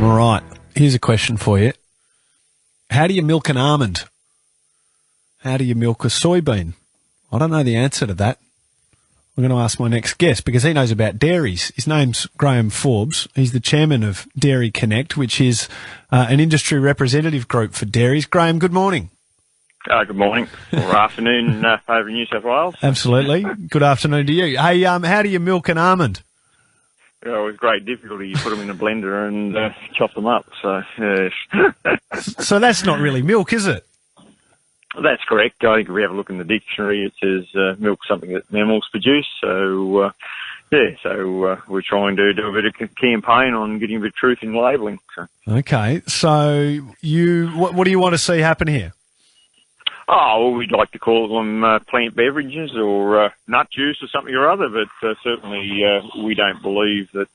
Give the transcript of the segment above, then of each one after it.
All right. Here's a question for you. How do you milk an almond? How do you milk a soybean? I don't know the answer to that. I'm going to ask my next guest because he knows about dairies. His name's Graham Forbes. He's the chairman of Dairy Connect, which is an industry representative group for dairies. Graham, good morning. Good morning or afternoon over in New South Wales. Absolutely. Good afternoon to you. Hey, how do you milk an almond? With great difficulty, you put them in a blender and chop them up. So, So that's not really milk, is it? That's correct. I think if we have a look in the dictionary, it says milk something that mammals produce. So, we're trying to do a bit of campaign on getting a bit of truth in labelling. So. Okay. So what do you want to see happen here? Oh, well, we'd like to call them plant beverages or nut juice or something or other, but certainly we don't believe that,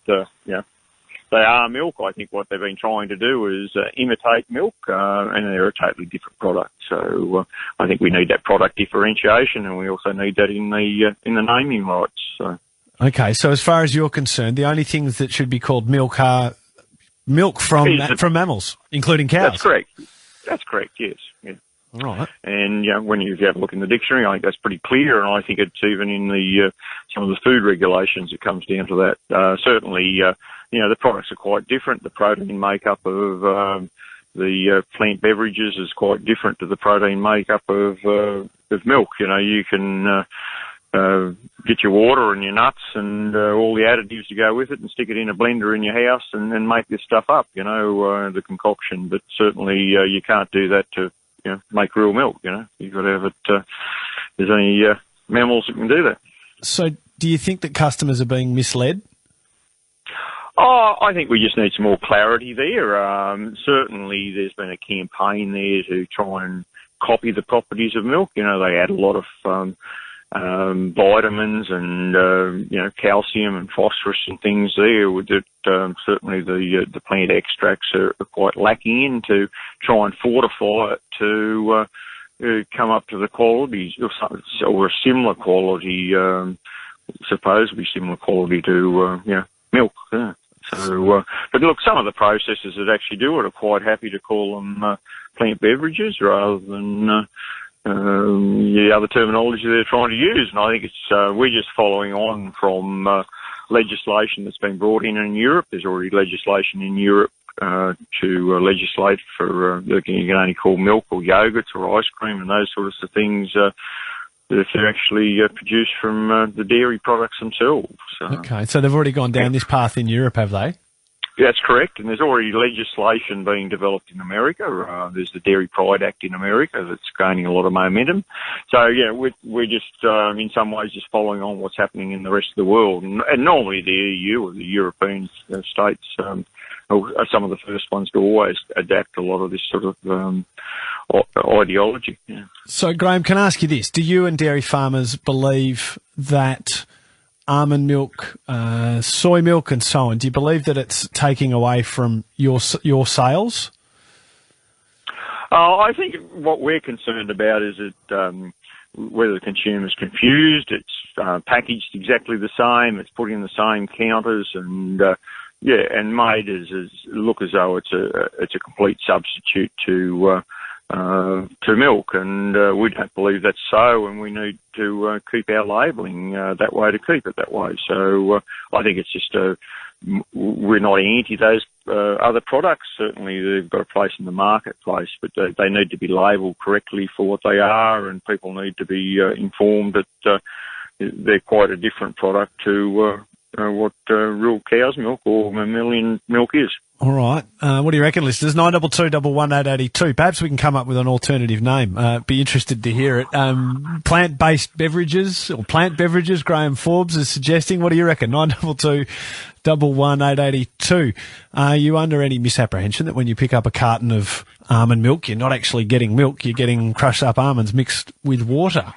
they are milk. I think what they've been trying to do is imitate milk, and they're a totally different product. So I think we need that product differentiation, and we also need that in the naming rights. So. Okay, so as far as you're concerned, the only things that should be called milk are milk from mammals, including cows. That's correct. Yes. Yeah. All right. And when you have a look in the dictionary, I think that's pretty clear, and I think it's even in the some of the food regulations it comes down to that. Certainly, the products are quite different. The protein makeup of the plant beverages is quite different to the protein makeup of milk. You can get your water and your nuts and all the additives to go with it and stick it in a blender in your house and then make this stuff up, the concoction. But certainly you can't do that to make real milk, You've got to have it, there's only mammals that can do that. So do you think that customers are being misled? Oh, I think we just need some more clarity there. Certainly there's been a campaign there to try and copy the properties of milk. They add a lot of vitamins and, calcium and phosphorus and things there that certainly the plant extracts are quite lacking in to try and fortify it to come up to the quality or a similar quality, supposedly similar quality to, milk. Yeah. So, but look, some of the processors that actually do it are quite happy to call them plant beverages rather than the other terminology they're trying to use. And I think we're just following on from legislation that's been brought in Europe. There's already legislation in Europe to legislate for you can only call milk or yogurts or ice cream and those sorts of things that are actually produced from the dairy products themselves. So. Okay, so they've already gone down this path in Europe, have they? That's correct, and there's already legislation being developed in America. There's the Dairy Pride Act in America that's gaining a lot of momentum. So, we're just, in some ways, just following on what's happening in the rest of the world. And normally the EU or the European states are some of the first ones to always adapt a lot of this sort of ideology. Yeah. So, Graham, can I ask you this? Do you and dairy farmers believe that almond milk, soy milk and so on, do you believe that it's taking away from your sales? I think what we're concerned about is that whether the consumer's confused, it's packaged exactly the same, it's put in the same counters and made as look as though it's a complete substitute to milk, and we don't believe that's so, and we need to keep our labelling that way to keep it that way. So I think it's just we're not anti those other products. Certainly they've got a place in the marketplace, but they need to be labelled correctly for what they are, and people need to be informed that they're quite a different product to what real cow's milk or mammalian milk is. All right. What do you reckon, listeners? 922-11882. Perhaps we can come up with an alternative name. Be interested to hear it. Plant-based beverages or plant beverages, Graham Forbes is suggesting. What do you reckon? 922-11882. Are you under any misapprehension that when you pick up a carton of almond milk, you're not actually getting milk, you're getting crushed up almonds mixed with water?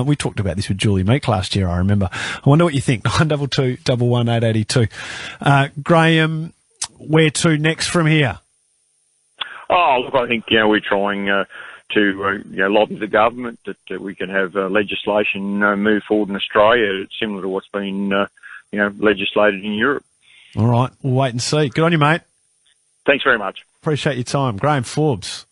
We talked about this with Julie Meek last year, I remember. I wonder what you think. 922-11882. Graham, where to next from here? Oh, look, I think, we're trying to lobby the government that we can have legislation move forward in Australia similar to what's been, legislated in Europe. All right. We'll wait and see. Good on you, mate. Thanks very much. Appreciate your time. Graham Forbes,